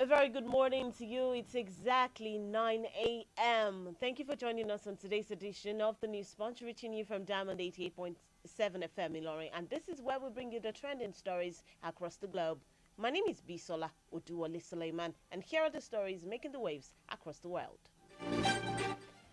very good morning to you. It's exactly 9 a.m. Thank you for joining us on today's edition of the News Sponge, reaching you from Diamond 88.7 FM in Lorry. And this is where we bring you the trending stories across the globe. My name is Bisola, Oduwole, Suleiman, and here are the stories making the waves across the world.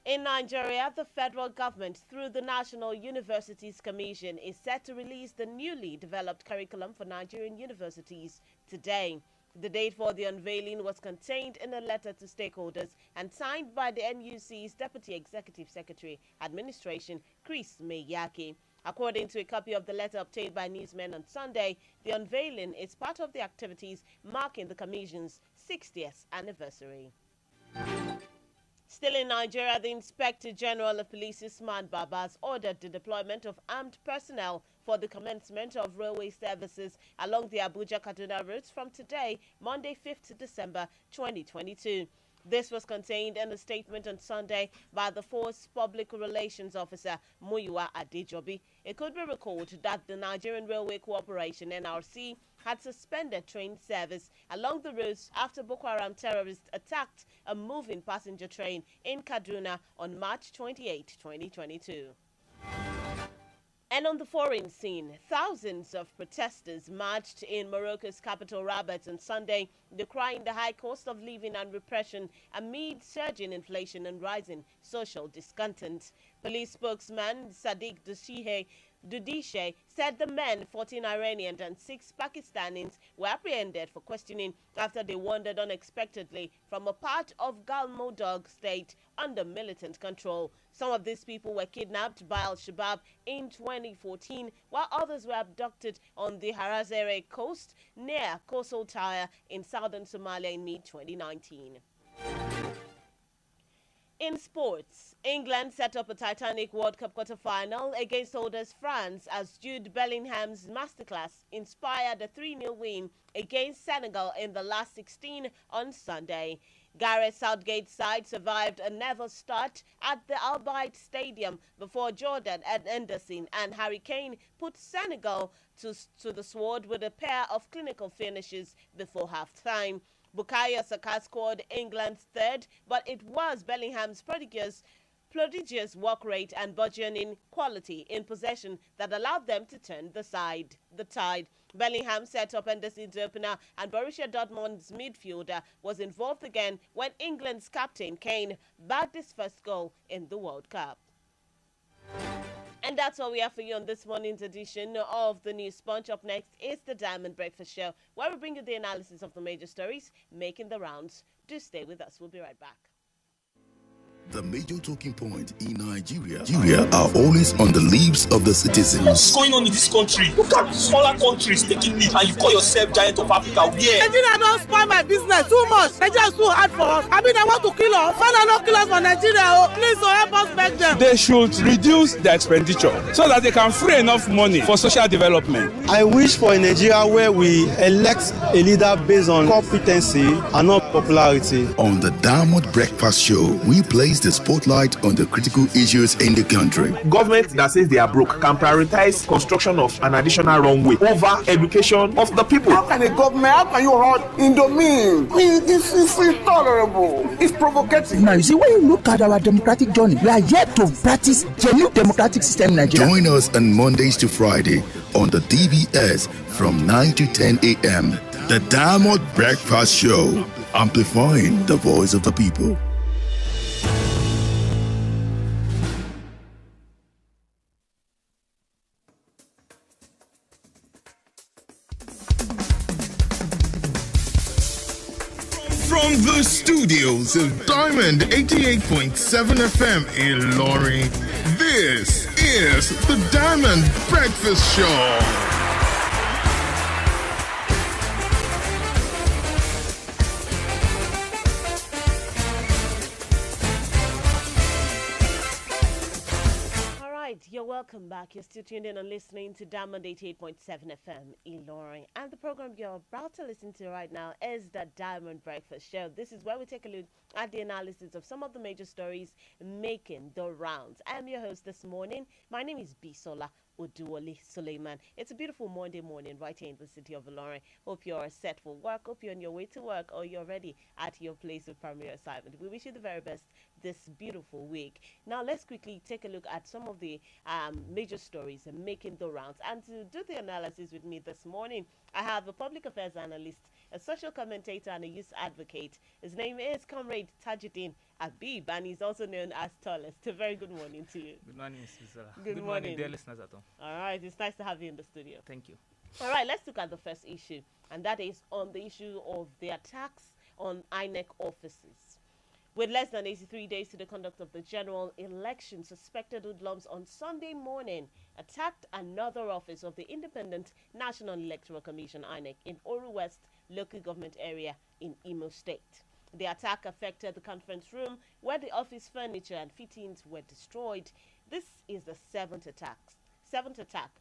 In Nigeria, the federal government, through the National Universities Commission, is set to release the newly developed curriculum for Nigerian universities today. The date for the unveiling was contained in a letter to stakeholders and signed by the NUC's Deputy Executive Secretary, Administration, Chris Meyaki. According to a copy of the letter obtained by newsmen on Sunday, the unveiling is part of the activities marking the Commission's 60th anniversary. Still in Nigeria, the Inspector General of Police, Usman Baba, has ordered the deployment of armed personnel for the commencement of railway services along the Abuja-Kaduna routes from today, Monday, 5th December 2022. This was contained in a statement on Sunday by the Force Public Relations Officer, Muyiwa Adejobi. It could be recalled that the Nigerian Railway Corporation, NRC, had suspended train service along the routes after Boko Haram terrorists attacked a moving passenger train in Kaduna on March 28, 2022. And on the foreign scene, thousands of protesters marched in Morocco's capital Rabat on Sunday, decrying the high cost of living and repression amid surging inflation and rising social discontent. Police spokesman Sadiq Dudishe said the men, 14 Iranians and 6 Pakistanis, were apprehended for questioning after they wandered unexpectedly from a part of Galmudug state under militant control. Some of these people were kidnapped by Al-Shabaab in 2014, while others were abducted on the Harazere coast near Kosol Tire in southern Somalia in mid-2019. In sports, England set up a Titanic World Cup quarter-final against holders France as Jude Bellingham's masterclass inspired a 3-0 win against Senegal in the last 16 on Sunday. Gareth Southgate's side survived a nervous start at the Al Bayt Stadium before Jordan Henderson and Harry Kane put Senegal to the sword with a pair of clinical finishes before half-time. Bukayo Saka scored England's third, but it was Bellingham's prodigious work rate and burgeoning quality in possession that allowed them to turn the tide. Bellingham set up Henderson's opener, and Borussia Dortmund's midfielder was involved again when England's captain Kane bagged his first goal in the World Cup. And that's all we have for you on this morning's edition of the News Sponge. Up next is the Diamond Breakfast Show, where we bring you the analysis of the major stories making the rounds. Do stay with us. We'll be right back. The major talking point in Nigeria are always on the lips of the citizens. What's going on in this country? Look at smaller countries taking lead, and you call yourself giant of Africa. Yeah. Nigeria don't spoil my business too much. Nigeria is too hard for us. I mean, I want to kill us. Father, not kill us for Nigeria. Please, help us beg them. They should reduce their expenditure so that they can free enough money for social development. I wish for a Nigeria where we elect a leader based on competency and not popularity. On the Diamond Breakfast Show, we place the spotlight on the critical issues in the country. Government that says they are broke can prioritize construction of an additional runway over education of the people. How can you hold Indomine? This is intolerable. It's provocative. Now, you see, when you look at our democratic journey, we are yet to practice genuine democratic system in Nigeria. Join us on Mondays to Friday on the DBS from 9 to 10 a.m. The Diamond Breakfast Show, amplifying the voice of the people. From the studios of Diamond 88.7 FM in Lorry, this is the Diamond Breakfast Show. You're welcome. Welcome back. You're still tuned in and listening to Diamond 88.7 FM Ilorin. And the program you're about to listen to right now is the Diamond Breakfast Show. This is where we take a look at the analysis of some of the major stories making the rounds. I'm your host this morning. My name is Bisola. Oduwole Suleiman. It's a beautiful Monday morning right here in the city of Ilorin. Hope you're set for work. Hope you're on your way to work or you're ready at your place of primary assignment. We wish you the very best this beautiful week. Now let's quickly take a look at some of the major stories making the rounds. And to do the analysis with me this morning, I have a public affairs analyst, a social commentator, and a youth advocate. His name is Comrade Tajuddin Abib, and he's also known as Tallest. A very good morning to you. Good morning, Ms. Bisola. Good morning, dear listeners at home. All right, it's nice to have you in the studio. Thank you. All right, let's look at the first issue, and that is on the issue of the attacks on INEC offices. With less than 83 days to the conduct of the general election, suspected hoodlums on Sunday morning attacked another office of the Independent National Electoral Commission, INEC, in Oru West local government area in Imo State. The attack affected the conference room where the office furniture and fittings were destroyed. This is the seventh attack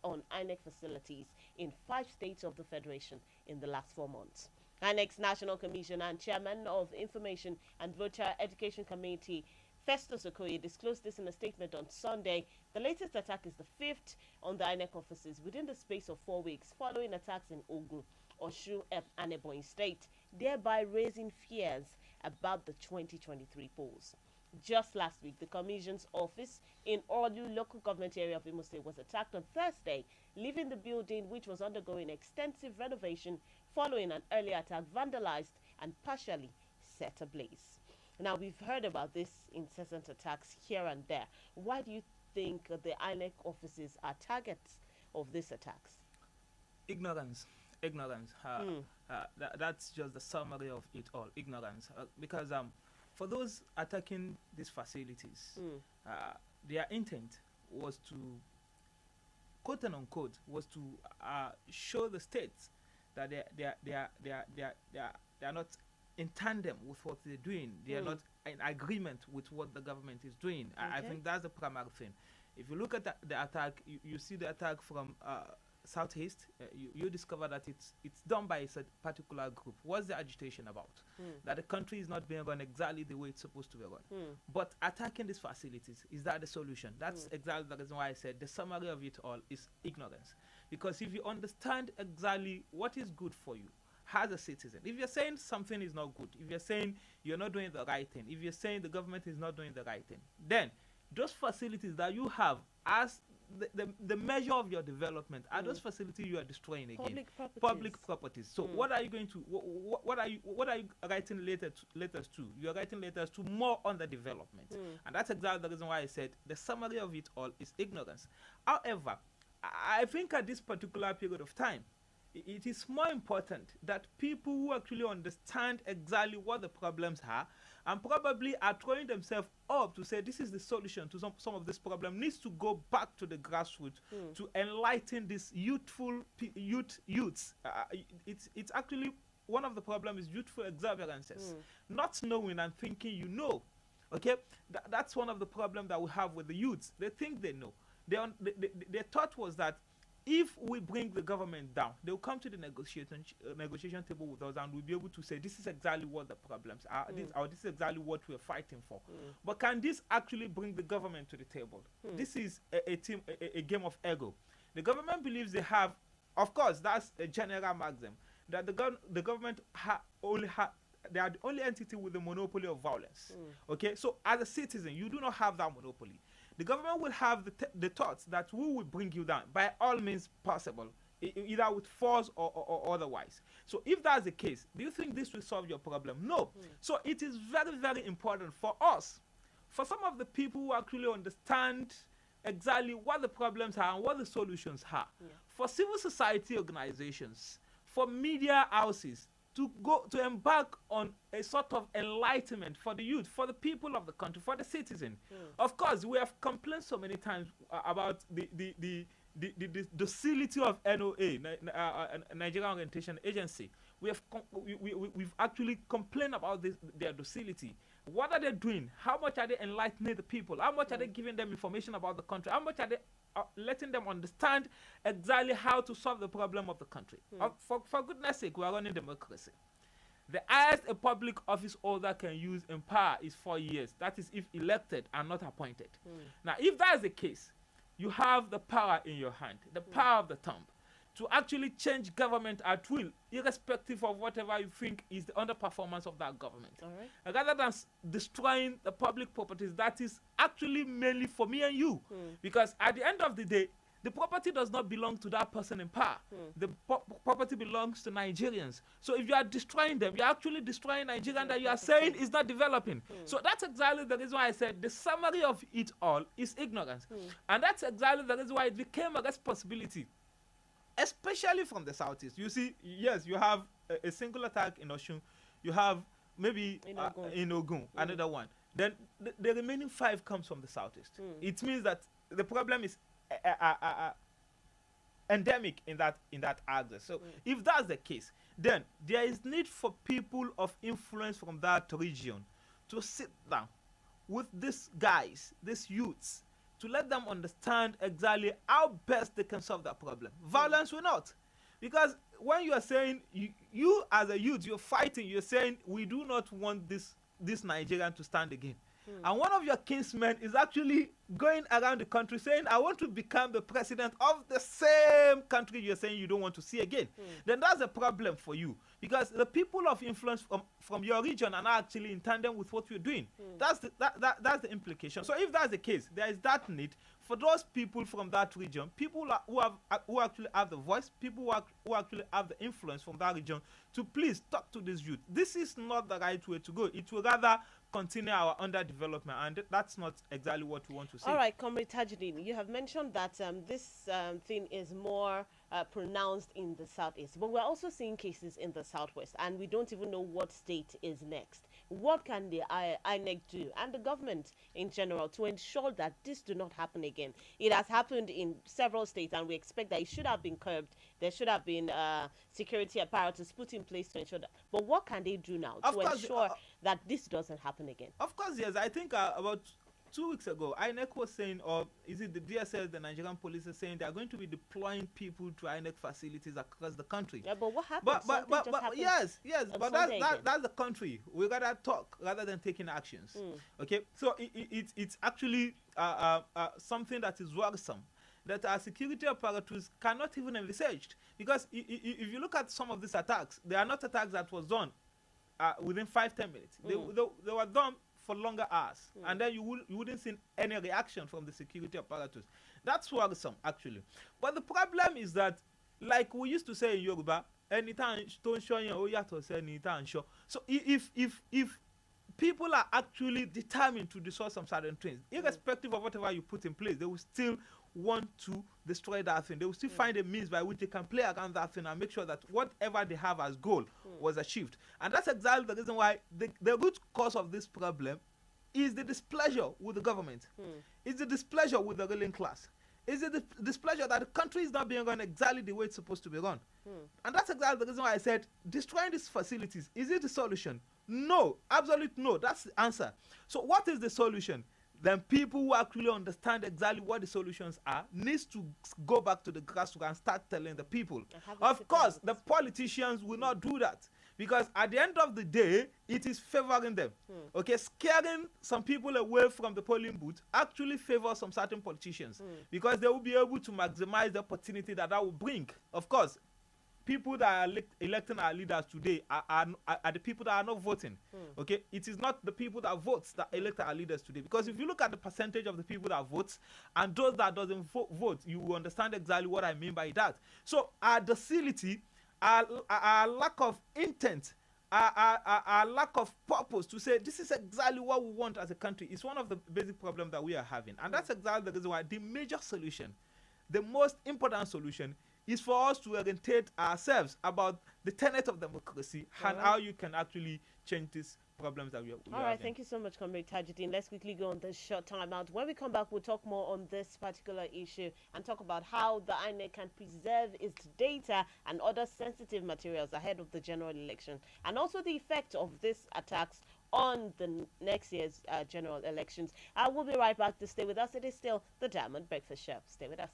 on INEC facilities in 5 states of the Federation in the last 4 months. INEC's National Commission and Chairman of Information and Voter Education Committee, Festus Okoye, disclosed this in a statement on Sunday. The latest attack is the 5th on the INEC offices within the space of 4 weeks, following attacks in Ogun, Osun, and Ebonyi State, thereby raising fears about the 2023 polls. Just last week, the Commission's office in Olu local government area of Imo State was attacked on Thursday, leaving the building, which was undergoing extensive renovation following an earlier attack, vandalized and partially set ablaze. Now, we've heard about this incessant attacks here and there. Why do you think the INEC offices are targets of these attacks? Ignorance. That's just the summary of it all. Ignorance. Because for those attacking these facilities, their intent was to, quote and unquote, was to show the states that they are not in tandem with what they're doing. They are not in agreement with what the government is doing. Okay. I think that's the primary thing. If you look at the attack, you see the attack from Southeast. You discover that it's done by a particular group. What's the agitation about? That the country is not being run exactly the way it's supposed to be run. But attacking these facilities, is that the solution? That's exactly the reason why I said the summary of it all is ignorance. Because if you understand exactly what is good for you as a citizen, if you're saying something is not good, if you're saying you're not doing the right thing, if you're saying the government is not doing the right thing, then those facilities that you have as the measure of your development are those facilities you are destroying again. Public properties. So what are you going to what are you writing letters to? You are writing letters to more underdevelopment. And that's exactly the reason why I said the summary of it all is ignorance. However, I think at this particular period of time, it is more important that people who actually understand exactly what the problems are and probably are throwing themselves up to say this is the solution to some of this problem needs to go back to the grassroots to enlighten these youths. It's actually one of the problems is youthful exuberances, not knowing and thinking you know. Okay, that's one of the problems that we have with the youths. They think they know. Their thought was that if we bring the government down, they'll come to the negotiation table with us and we'll be able to say this is exactly what the problems are, this is exactly what we're fighting for. But can this actually bring the government to the table? This is a game of ego. The government believes they have, of course, that's a general maxim, that the government they are the only entity with the monopoly of violence. Okay, so as a citizen, you do not have that monopoly. The government will have the thoughts that we will bring you down by all means possible, either with force or otherwise. So if that's the case, do you think this will solve your problem? No. So it is very, very important for us, for some of the people who actually understand exactly what the problems are and what the solutions are, for civil society organizations, for media houses, to embark on a sort of enlightenment for the youth, for the people of the country, for the citizen. Of course, we have complained so many times about the docility of NOA, Nigerian Orientation Agency. We've actually complained about their docility. What are they doing? How much are they enlightening the people? How much are they giving them information about the country? How much are they letting them understand exactly how to solve the problem of the country. For goodness sake, we are running democracy. The highest a public office holder can use in power is 4 years. That is if elected and not appointed. Now, if that is the case, you have the power in your hand, the power of the thumb, to actually change government at will, irrespective of whatever you think is the underperformance of that government. Rather than destroying the public properties, that is actually mainly for me and you. Because at the end of the day, the property does not belong to that person in power. The property belongs to Nigerians. So if you are destroying them, you're actually destroying Nigeria that you are saying is not developing. So that's exactly the reason why I said the summary of it all is ignorance. And that's exactly the reason why it became a responsibility, especially from the southeast. You see, yes, you have a single attack in Osun. You have maybe in Ogun, another one. Then the remaining 5 comes from the southeast. It means that the problem is endemic in that axis. So if that's the case, then there is need for people of influence from that region to sit down with these guys, these youths, to let them understand exactly how best they can solve that problem. Violence will not. Because when you are saying, you as a youth, you're fighting, you're saying, we do not want this Nigerian to stand again. And one of your kinsmen is actually going around the country saying, I want to become the president of the same country you're saying you don't want to see again. Then that's a problem for you. Because the people of influence from your region are not actually in tandem with what you're doing. That's the implication. So if that's the case, there is that need for those people from that region, people who actually have the voice, people who actually have the influence from that region, to please talk to this youth. This is not the right way to go. It will rather continue our underdevelopment, and that's not exactly what we want to see. All right, Comrade Tajuddin, you have mentioned that this thing is more pronounced in the southeast, but we're also seeing cases in the southwest, and we don't even know what state is next. What can the INEC do, and the government in general, to ensure that this do not happen again? It has happened in several states, and we expect that it should have been curbed. There should have been security apparatus put in place to ensure that. But what can they do now to ensure that this doesn't happen again? Of course, yes. I think about 2 weeks ago, INEC was saying, or is it the DSS, the Nigerian police, is saying they are going to be deploying people to INEC facilities across the country. Yeah, but what happened? But yes, but that's the country. We gotta talk rather than taking actions. Okay, so it's actually something that is worrisome, that our security apparatus cannot even envisage. Because if you look at some of these attacks, they are not attacks that was done within 5-10 minutes. They were done for longer hours, and then you wouldn't see any reaction from the security apparatus. That's worrisome, actually. But the problem is that, like we used to say in Yoruba, anytime don't show you to say anytime show. So if people are actually determined to destroy some certain things, irrespective of whatever you put in place, they will still want to destroy that thing. They will still find a means by which they can play around that thing and make sure that whatever they have as goal was achieved. And that's exactly the reason why the root cause of this problem is the displeasure with the government. It's the displeasure with the ruling class. Is it the displeasure that the country is not being run exactly the way it's supposed to be run? And that's exactly the reason why I said destroying these facilities, is it the solution? No, absolutely no. That's the answer. So what is the solution? Then people who actually understand exactly what the solutions are needs to go back to the grassroots and start telling the people. Of course, the politicians will not do that, because at the end of the day, it is favoring them. Okay, scaring some people away from the polling booth actually favors some certain politicians, because they will be able to maximize the opportunity that will bring. Of course, people that are electing our leaders today are the people that are not voting. Okay, it is not the people that vote that elect our leaders today, because if you look at the percentage of the people that vote and those that doesn't vote, you will understand exactly what I mean by that. So our docility, our lack of intent, our lack of purpose to say this is exactly what we want as a country is one of the basic problems that we are having. And that's exactly the reason why the major solution, the most important solution, is for us to orientate ourselves about the tenet of democracy and how you can actually change these problems that we are All right, thank you so much, Comrade Tajuddin. Let's quickly go on this short time out. When we come back, we'll talk more on this particular issue and talk about how the INEC can preserve its data and other sensitive materials ahead of the general election, and also the effect of these attacks on the next year's general elections. I will be right back to stay with us. It is still the Diamond Breakfast Show. Stay with us.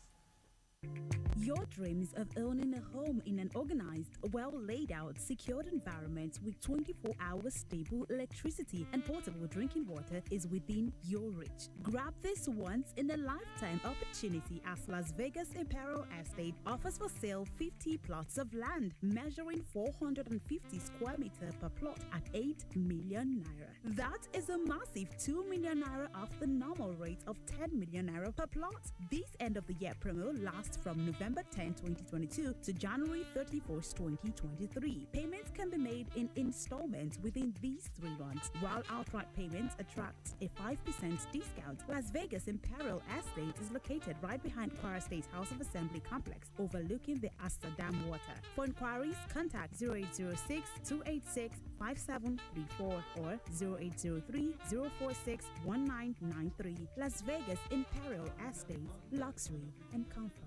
Your dreams of owning a home in an organized, well laid out, secured environment with 24-hour stable electricity and portable drinking water is within your reach. Grab this once in a lifetime opportunity as Las Vegas Imperial Estate offers for sale 50 plots of land measuring 450 square meters per plot at 8 million naira. That is a massive 2 million naira off the normal rate of 10 million naira per plot. This end of the year promo lasts from November 10, 2022 to January 31st, 2023. Payments can be made in installments within these 3 months, while outright payments attract a 5% discount. Las Vegas Imperial Estate is located right behind Kwara State House of Assembly Complex, overlooking the Asta Dam water. For inquiries, contact 0806-286-5734 or 0803-046-1993. Las Vegas Imperial Estate, luxury and comfort.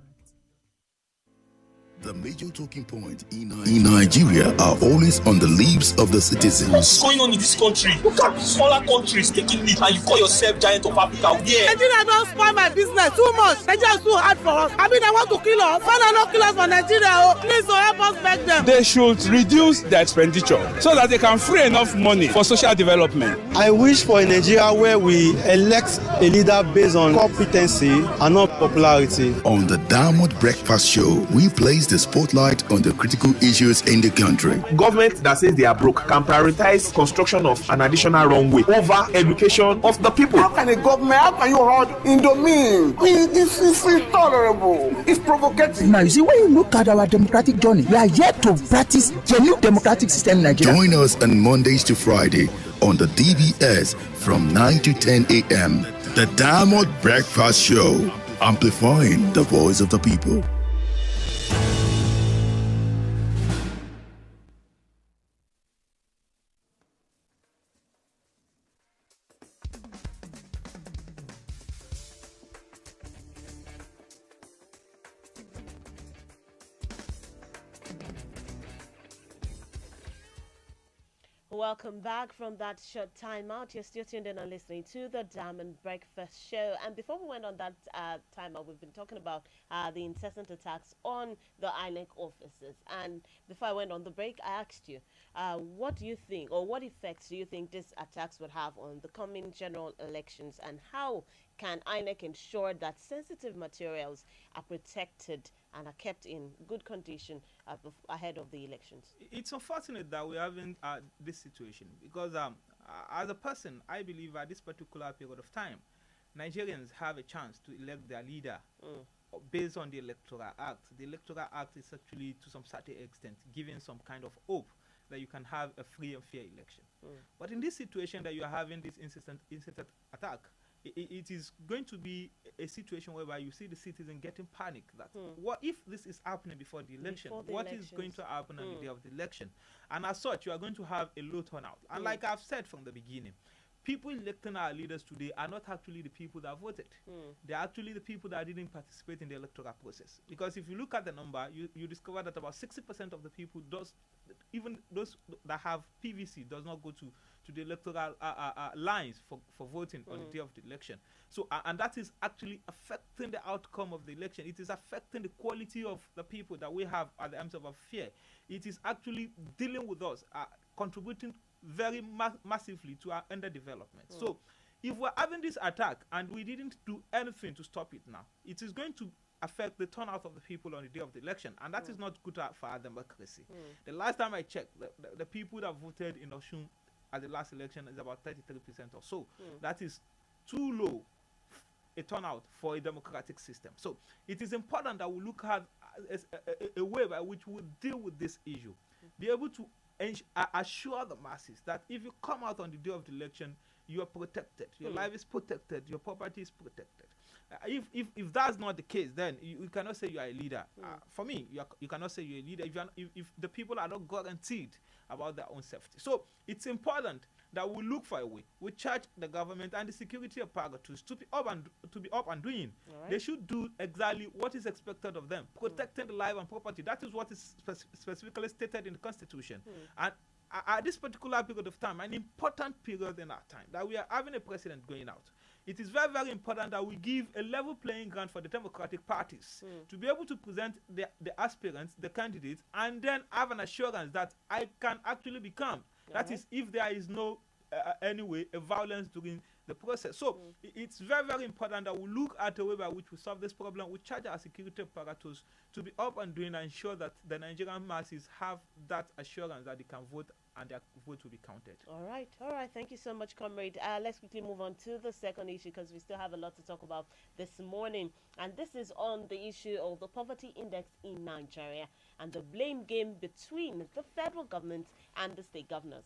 The major talking point in Nigeria are always on the lips of the citizens. What's going on in this country? Look at smaller countries taking lead and you call yourself giant of Africa. Yeah. Nigeria don't spoil my business too much. Nigeria is too hard for us. I mean, they want to kill us. Father, no kill us for Nigeria. Please, help us beg them. They should reduce their expenditure so that they can free enough money for social development. I wish for a Nigeria where we elect a leader based on competency and not popularity. On the Diamond Breakfast Show, we place the spotlight on the critical issues in the country. Government that says they are broke can prioritize construction of an additional runway over education of the people. How can a government, how can you hold in the mean? This is intolerable. It's provocative. Now, you see, when you look at our democratic journey, we are yet to practice genuine democratic system in Nigeria. Join us on Mondays to Friday on the DBS from 9 to 10 a.m. The Diamond Breakfast Show, amplifying the voice of the people. Welcome back from that short time out. You're still tuned in and listening to the Diamond Breakfast Show. And before we went on that time out, we've been talking about the incessant attacks on the INEC offices. And before I went on the break, I asked you, what do you think, or what effects do you think these attacks would have on the coming general elections, and how can INEC ensure that sensitive materials are protected and are kept in good condition ahead of the elections? It's unfortunate that we're having this situation because as a person, I believe at this particular period of time, Nigerians have a chance to elect their leader based on the Electoral Act. The Electoral Act is actually, to some certain extent, giving some kind of hope that you can have a free and fair election. But in this situation that you are having this insistent attack, it is going to be a situation whereby you see the citizen getting panic that what if this is happening before the election? What is going to happen on the day of the election? And as such, you are going to have a low turnout. And like I've said from the beginning, people electing our leaders today are not actually the people that voted. They're actually the people that didn't participate in the electoral process. Because if you look at the number, you discover that about 60% of the people, even those that have PVC, does not go to the electoral lines for voting on the day of the election. So, and that is actually affecting the outcome of the election. It is affecting the quality of the people that we have at the ends of our fear. It is actually dealing with us, contributing very massively to our underdevelopment. So if we're having this attack and we didn't do anything to stop it now, it is going to affect the turnout of the people on the day of the election, and that is not good for our democracy. The last time I checked, the people that voted in Osun at the last election is about 33% or so. That is too low a turnout for a democratic system. So it is important that we look at a way by which we deal with this issue, be able to assure the masses that if you come out on the day of the election, you are protected, your life is protected, your property is protected. If that's not the case, then you cannot say you are a leader. For me, you cannot say you're a leader if the people are not guaranteed about their own safety. So it's important that we look for a way. We charge the government and the security apparatus to be up and doing. They should do exactly what is expected of them, protecting the life and property. That is what is specifically stated in the Constitution. And at this particular period of time, an important period in our time, that we are having a president going out, it is very, very important that we give a level playing ground for the democratic parties to be able to present the aspirants, the candidates, and then have an assurance that I can actually become. That is, if there is no anyway a violence during the process. So it's very, very important that we look at a way by which we solve this problem. We charge our security apparatus to be up and doing and ensure that the Nigerian masses have that assurance that they can vote and their vote will be counted. All right. Thank you so much, comrade. Let's quickly move on to the second issue because we still have a lot to talk about this morning. And this is on the issue of the poverty index in Nigeria and the blame game between the federal government and the state governors.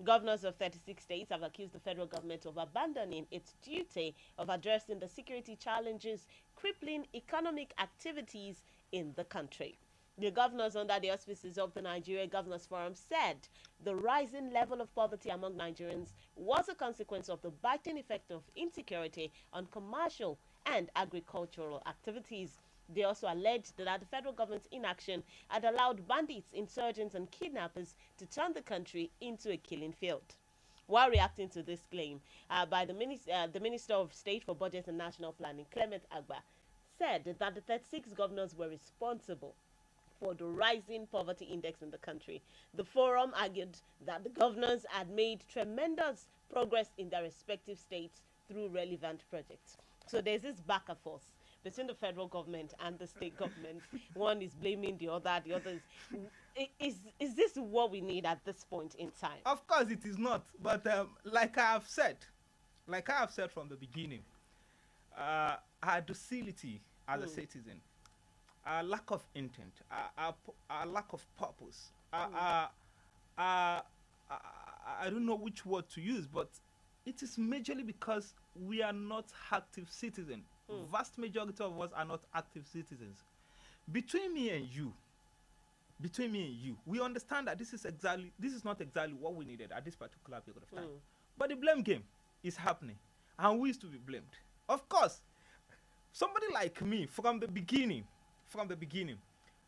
Governors of 36 states have accused the federal government of abandoning its duty of addressing the security challenges crippling economic activities in the country. The governors, under the auspices of the Nigeria Governors Forum, said the rising level of poverty among Nigerians was a consequence of the biting effect of insecurity on commercial and agricultural activities. They also alleged that the federal government's inaction had allowed bandits, insurgents, and kidnappers to turn the country into a killing field. While reacting to this claim by the Minister of State for Budget and National Planning, Clement Agba, said that the 36 governors were responsible for the rising poverty index in the country. The forum argued that the governors had made tremendous progress in their respective states through relevant projects. So there's this back and forth between the federal government and the state government. One is blaming the other is. Is this what we need at this point in time? Of course it is not. But like I have said from the beginning, our docility as a citizen, our lack of intent, our lack of purpose, I don't know which word to use, but it is majorly because we are not active citizens. Vast majority of us are not active citizens. Between me and you, we understand that this is not exactly what we needed at this particular period of time. But the blame game is happening, and we is to be blamed. Of course, somebody like me, from the beginning,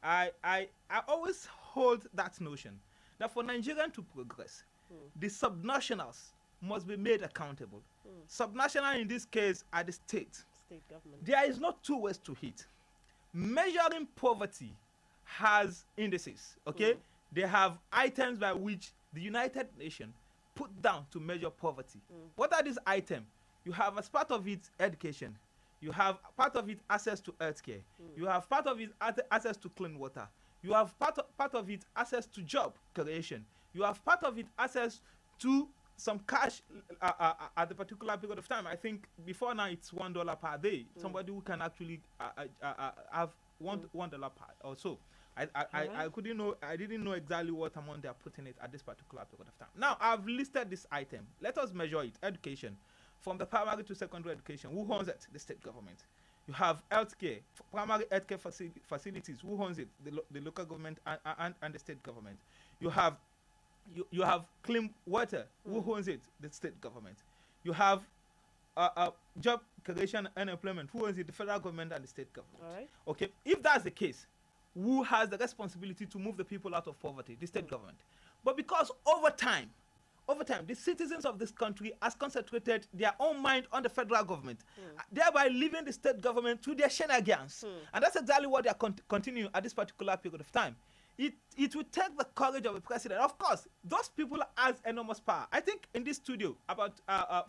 I always hold that notion that for Nigeria to progress, the subnationals must be made accountable. Subnational in this case are the state government. There is not two ways to it. Measuring poverty has indices, okay? They have items by which the United Nations put down to measure poverty. What are these items? You have as part of it education. You have part of it access to healthcare. You have part of it access to clean water. You have part of it access to job creation. You have part of it access to some cash at the particular period of time. I think before now it's $1 per day. Somebody who can actually have $1 per or so. I couldn't know. I didn't know exactly what amount they are putting it at this particular period of time. Now I've listed this item. Let us measure it. Education, from the primary to secondary education. Who owns it? The state government. You have healthcare, primary healthcare facilities. Who owns it? The local government and the state government. You have clean water. Who owns it? The state government. You have job creation and employment. Who owns it? The federal government and the state government. All right. Okay. If that's the case, who has the responsibility to move the people out of poverty? The state government. But because over time, the citizens of this country has concentrated their own mind on the federal government, thereby leaving the state government to their shenanigans. And that's exactly what they are continuing at this particular period of time. It will take the courage of a president. Of course, those people has enormous power. I think in this studio about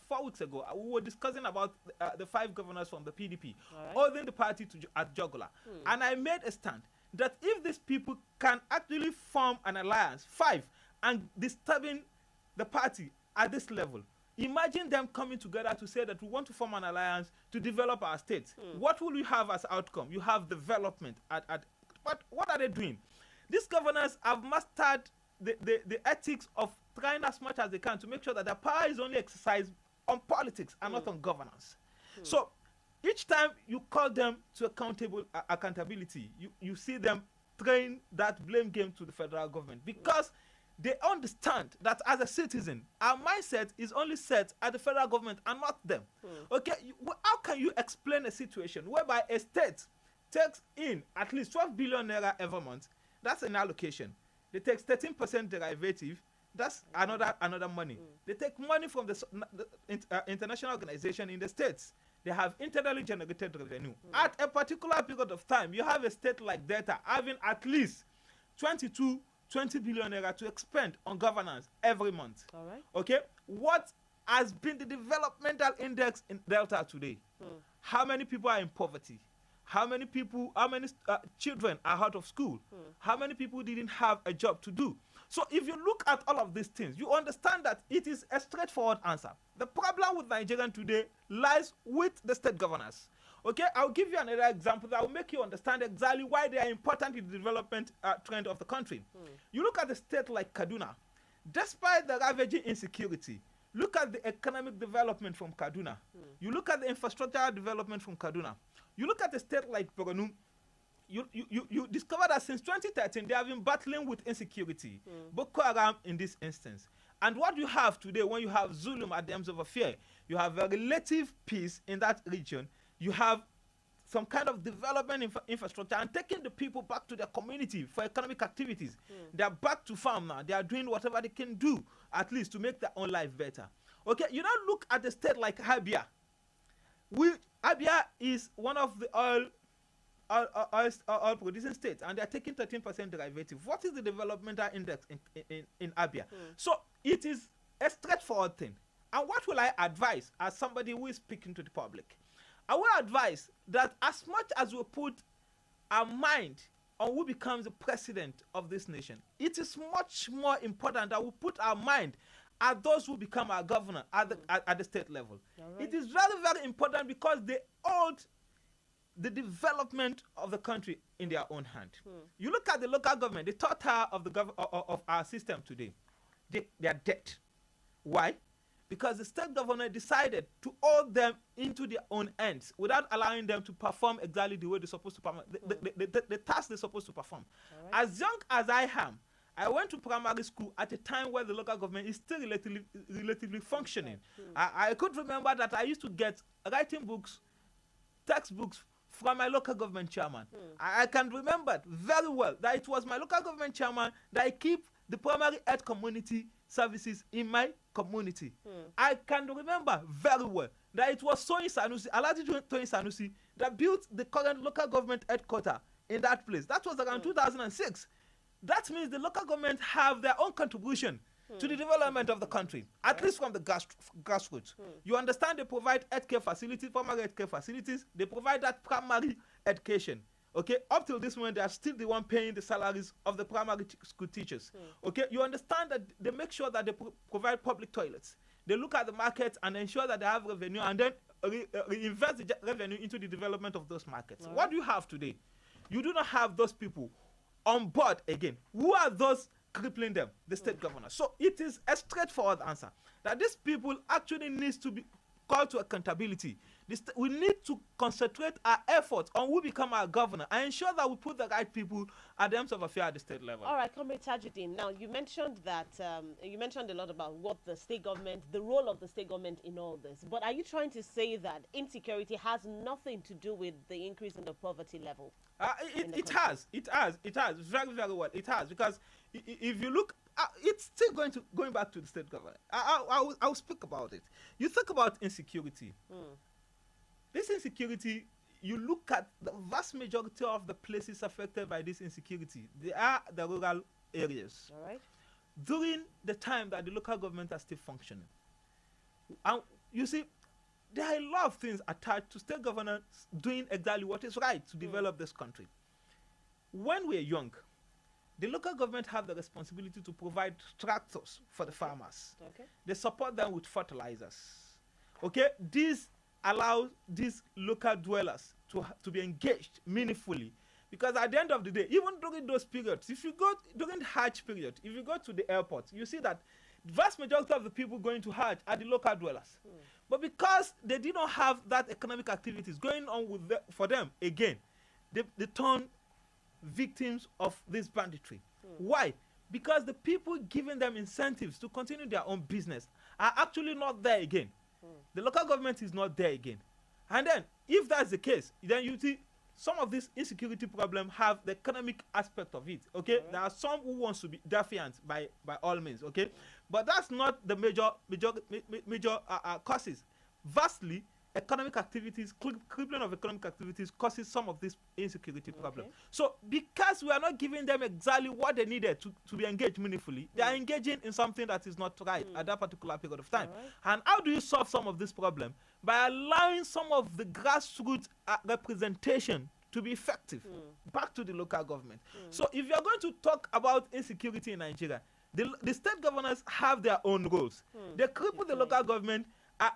4 weeks ago, we were discussing about the 5 governors from the PDP holding the party at jugular. And I made a stand that if these people can actually form an alliance, 5, and disturbing the party at this level, imagine them coming together to say that we want to form an alliance to develop our state. What will we have as outcome? You have development. But what are they doing? These governors have mastered the ethics of trying as much as they can to make sure that their power is only exercised on politics and not on governance. So each time you call them to accountability, you see them throwing that blame game to the federal government because they understand that as a citizen, our mindset is only set at the federal government and not them. Okay, how can you explain a situation whereby a state takes in at least 12 billion naira every month? That's an allocation. They take 13% derivative. That's another money. They take money from the international organization in the states. They have internally generated revenue. At a particular period of time, you have a state like Delta having at least 20 billion naira to expend on governance every month. All right. Okay, what has been the developmental index in Delta today? How many people are in poverty? How many children are out of school? How many people didn't have a job to do? So if you look at all of these things, you understand that it is a straightforward answer. The problem with Nigeria today lies with the state governors. Okay, I'll give you another example that will make you understand exactly why they are important in the development trend of the country. You look at a state like Kaduna. Despite the ravaging insecurity, look at the economic development from Kaduna. You look at the infrastructural development from Kaduna. You look at a state like Borno, you discover that since 2013, they have been battling with insecurity. Boko Haram in this instance. And what you have today, when you have Zulum at the ends of affair, you have a relative peace in that region. You have some kind of development infrastructure and taking the people back to their community for economic activities. They are back to farm now. They are doing whatever they can do, at least to make their own life better. Okay, you now look at a state like Abia. Abia is one of the oil producing states, and they are taking 13% derivative. What is the developmental index in Abia? So it is a straightforward thing. And what will I advise as somebody who is speaking to the public? I will advise that as much as we put our mind on who becomes the president of this nation, it is much more important that we put our mind at those who become our governor at the state level. Right. It is very, very important because they hold the development of the country in their own hand. You look at the local government, the total of our system today, they are dead. Why? Because the state governor decided to hold them into their own ends without allowing them to perform exactly the way they're supposed to perform, the task they're supposed to perform. Right. As young as I am, I went to primary school at a time where the local government is still relatively functioning. I could remember that I used to get writing books, textbooks from my local government chairman. I can remember very well that it was my local government chairman that I keep the primary health community services in my community. I can remember very well that it was Toyin Sanusi that built the current local government headquarters in that place. That was around 2006. That means the local government have their own contribution to the development of the country, at least from the grassroots. You understand, they provide healthcare facilities, primary healthcare facilities. They provide that primary education. Okay, up till this moment, they are still the one paying the salaries of the primary school teachers. Okay, you understand that they make sure that they provide public toilets. They look at the markets and ensure that they have revenue and then reinvest the revenue into the development of those markets. What do you have today? You do not have those people on board again. Who are those crippling them? The state governor. So it is a straightforward answer that these people actually needs to be called to accountability. We need to concentrate our efforts on who become our governor and ensure that we put the right people at the ends of affairs at the state level. All right, Comrade Tajuddin. Now, you mentioned that you mentioned a lot about what the state government, the role of the state government in all this. But are you trying to say that insecurity has nothing to do with the increase in the poverty level? It has very, very well. It has, because if you look, it's still going back to the state government. I'll speak about it. You think about insecurity. This insecurity, you look at the vast majority of the places affected by this insecurity, they are the rural areas. All right. During the time that the local government are still functioning. And you see, there are a lot of things attached to state governors doing exactly what is right to develop this country. When we're young, the local government have the responsibility to provide tractors for the farmers. Okay. They support them with fertilizers. Okay, this allows these local dwellers to be engaged meaningfully, because at the end of the day, even during those periods, if you go during the Hajj period, if you go to the airport, you see that the vast majority of the people going to Hajj are the local dwellers. But because they did not have that economic activities going on for them again, they turn victims of this banditry. Why? Because the people giving them incentives to continue their own business are actually not there again. The local government is not there again. And then, if that's the case, then you see some of these insecurity problems have the economic aspect of it. Okay, there are some who wants to be defiant by all means. Okay, but that's not the major causes. Vastly, economic activities, crippling of economic activities causes some of this insecurity problem. So because we are not giving them exactly what they needed to be engaged meaningfully, they are engaging in something that is not right at that particular period of time. And how do you solve some of this problem? By allowing some of the grassroots representation to be effective back to the local government. So if you are going to talk about insecurity in Nigeria, the state governors have their own roles. They cripple the local government,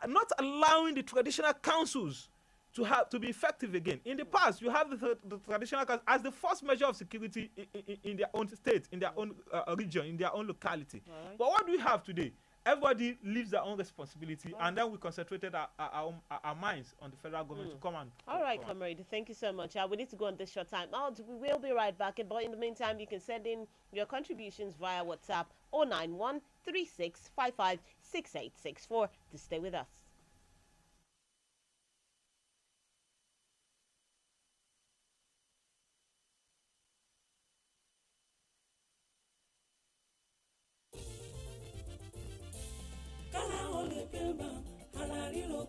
not allowing the traditional councils to be effective again. In the past, you have the traditional councils as the first measure of security in their own state, in their own region, in their own locality. But what do we have today? Everybody leaves their own responsibility, and then we concentrated our minds on the federal government to come and... All right, comrade, thank you so much. We need to go on this short time out. We will be right back, but in the meantime, you can send in your contributions via WhatsApp 091 3655 6864 to stay with us.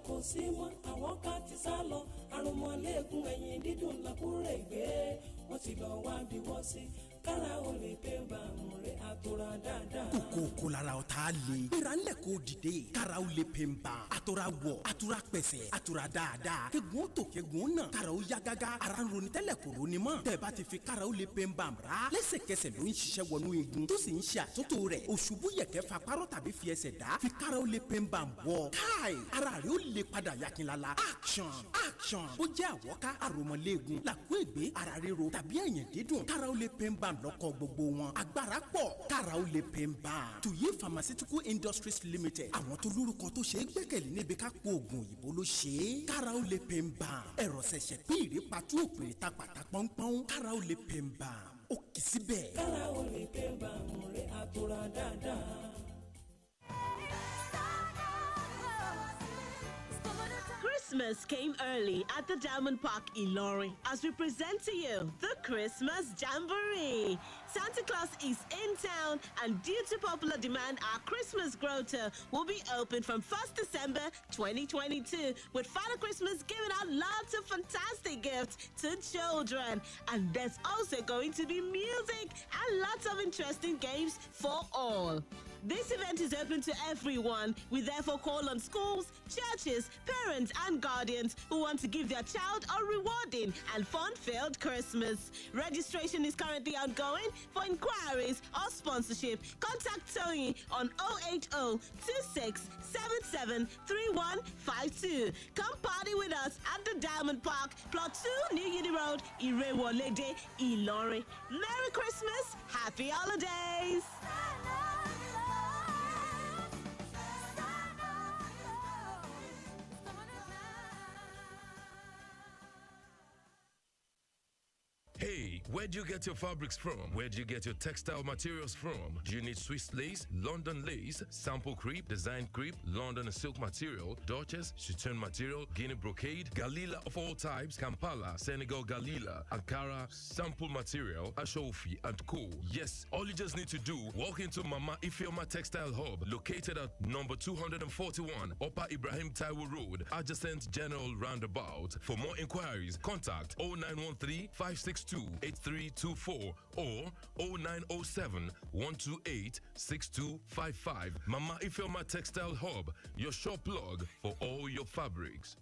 Kò sí mọ́ àwọn ká ti sá lọ àrùnmọ́lẹ́gùn ẹ̀yìn dídùn làkúrẹ́ gbé wọ́n ti lọ wá bí wọ́n sí kára ó lè pé bàmù rẹ̀ àtúrà dáadáa. kókó lára ọ̀tá le gbéra ńlẹ̀ kó dìde kára ó lè pè ń bá àtúrà wọ̀ àtúrà pẹ̀sẹ̀ àtúrà dáadáa kegun ó tò kegun ó nà kára ó yá gágá ara ń ronú tẹ́lẹ̀ kò ronú mọ́ tẹ́ bá ti fi kára ó lè pè ń bá ra lẹ́sẹ̀kẹsẹ̀ ló ń ṣiṣẹ́ wọnú igun tó sì ń ṣe àtúntò rẹ̀ òṣùbù yẹ̀kẹ́ fa párọ̀ tàbí fi ẹsẹ̀ dá fi kára ó lè pè ń bá wọ̀ káì ara rẹ̀ ó lè padà yakinlala action ó jẹ́ àwọ̀ká àròmọ̀lẹ́gun làkúègbé ara ríro tàbí ẹ̀yìn dídùn kára ó lè pè ń bá lọ́kọ̀ gbogbo wọn agbára pọ̀ kára ó lè pè ń bá. Tuyi Pharmaceutical Industries Limited àwọn tó lórúkọ tó ṣe é gbẹ́kẹ̀lé níbi ká po oògùn òyìnbó ló ṣe é kára ó lè pè ń bá. ẹ̀rọ ṣẹ̀ṣẹ̀ pín ìrèpàtú òpèrè ta pàtà pọ́npọ́n kára ó lè pè ń bá. ó kì í síbẹ̀. kára ó lè pè ń bá mú rẹ̀ àtúrà dáadáa. Christmas came early at the Diamond Park Ilorin as we present to you the Christmas Jamboree. Santa Claus is in town, and due to popular demand, our Christmas grotto will be open from 1st December 2022 with Father Christmas giving out lots of fantastic gifts to children. And there's also going to be music and lots of interesting games for all. This event is open to everyone. We therefore call on schools, churches, parents, and guardians who want to give their child a rewarding and fun-filled Christmas. Registration is currently ongoing. For inquiries or sponsorship, contact Tony on 080-2677-3152. Come party with us at the Diamond Park, Plot 2, New Uni Road, Irewolede, Ilorin. Merry Christmas, Happy Holidays! Hey, where do you get your fabrics from? Where do you get your textile materials from? Do you need Swiss lace, London lace, sample crepe, design crepe, London silk material, Duchess, Chiton material, Guinea brocade, Galila of all types, Kampala, Senegal Galila, Ankara, sample material, Ashofi, and co. Yes, all you just need to do, walk into Mama Ifeoma Textile Hub, located at number 241, Upper Ibrahim Taiwo Road, adjacent General Roundabout. For more inquiries, contact 0913-562-8324 or 0907-128-6255. Mama Ifeoma Textile Hub, your shop plug for all your fabrics.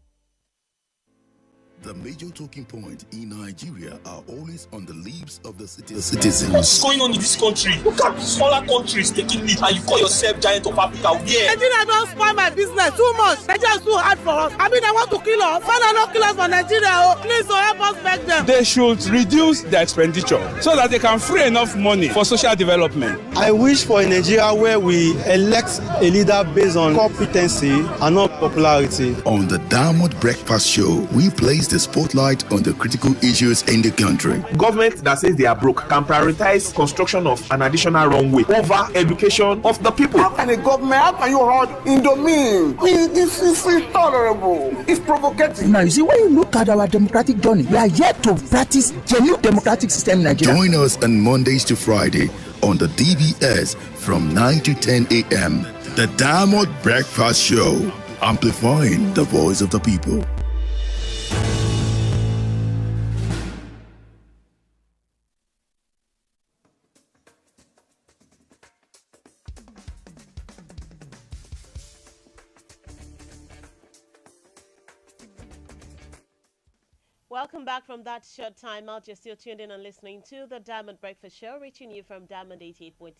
The major talking point in Nigeria are always on the lips of the citizens. What's going on in this country? Look at smaller countries taking lead, and you call yourself giant of Africa. Yeah. Nigeria don't spoil my business too much. Nigeria is too hard for us. I mean, I want to kill us. Father, not kill us for Nigeria. Please, help us beg them. They should reduce their expenditure so that they can free enough money for social development. I wish for a Nigeria where we elect a leader based on competency and not popularity. On the Diamond Breakfast Show, we place shines the spotlight on the critical issues in the country. Government that says they are broke can prioritize construction of an additional runway over education of the people. How can a government, how can you hold Indomine? This is intolerable. It's provocative. Now, you see, when you look at our democratic journey, we are yet to practice genuine democratic system in Nigeria. Join us on Mondays to Friday on the DBS from 9 to 10 a.m. The Diamond Breakfast Show, amplifying the voice of the people. Welcome back from that short time out. You're still tuned in and listening to the Diamond Breakfast Show, reaching you from Diamond 88.7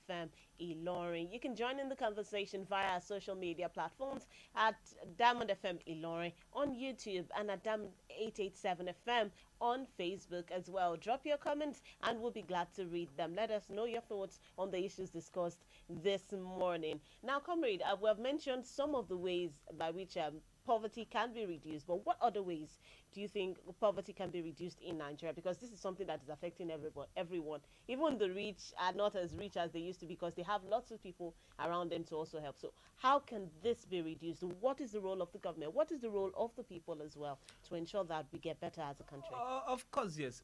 FM, Ilorin. You can join in the conversation via our social media platforms at Diamond FM Ilorin on YouTube and at Diamond 887 FM on Facebook as well. Drop your comments and we'll be glad to read them. Let us know your thoughts on the issues discussed this morning. Now, comrade, we have mentioned some of the ways by which poverty can be reduced, but what other ways do you think poverty can be reduced in Nigeria? Because this is something that is affecting everyone. Even the rich are not as rich as they used to because they have lots of people around them to also help. So how can this be reduced? What is the role of the government? What is the role of the people as well to ensure that we get better as a country? Of course, yes.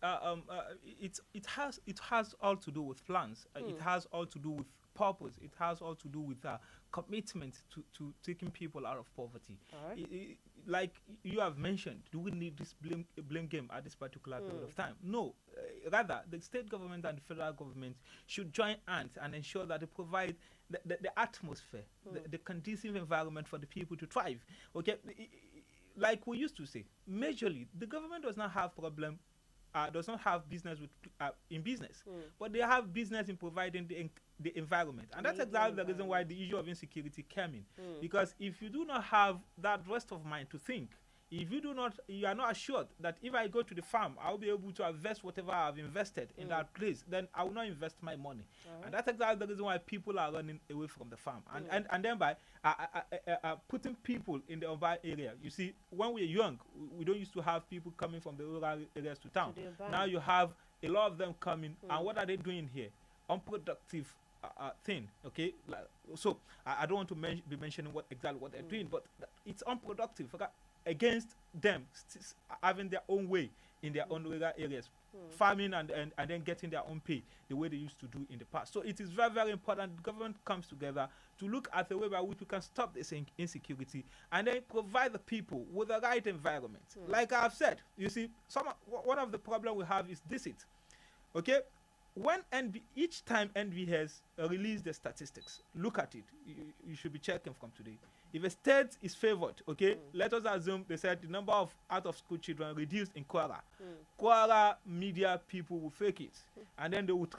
It has all to do with plans. It has all to do with purpose. It has all to do with commitment to taking people out of poverty. Right. Like you have mentioned, do we need this blame game at this particular period of time? No. Rather, the state government and the federal government should join hands and ensure that they provide the atmosphere, the conducive environment for the people to thrive. Okay, like we used to say, majorly, the government does not have problem. Does not have business with in business, but they have business in providing the environment, and that's exactly the reason why the issue of insecurity came in. Because if you do not have that rest of mind to think, if you are not assured that if I go to the farm, I'll be able to invest whatever I've invested in that place, then I will not invest my money. And that's exactly the reason why people are running away from the farm. And then by putting people in the urban area. You see, when we're young, we don't used to have people coming from the rural areas to town. Now you have a lot of them coming, and what are they doing here? Unproductive thing, okay? So I don't want to be mentioning exactly what they're doing, but it's unproductive. Against them having their own way in their own rural areas, farming and then getting their own pay the way they used to do in the past. So it is very, very important the government comes together to look at the way by which we can stop this insecurity and then provide the people with the right environment. Like I have said, you see, one of the problems we have is deceit. Okay? When each time NB has released the statistics, look at it. You should be checking from today. If a state is favored, okay, let us assume they said the number of out-of-school children reduced in Kwara. Kwara media people will fake it, and then they would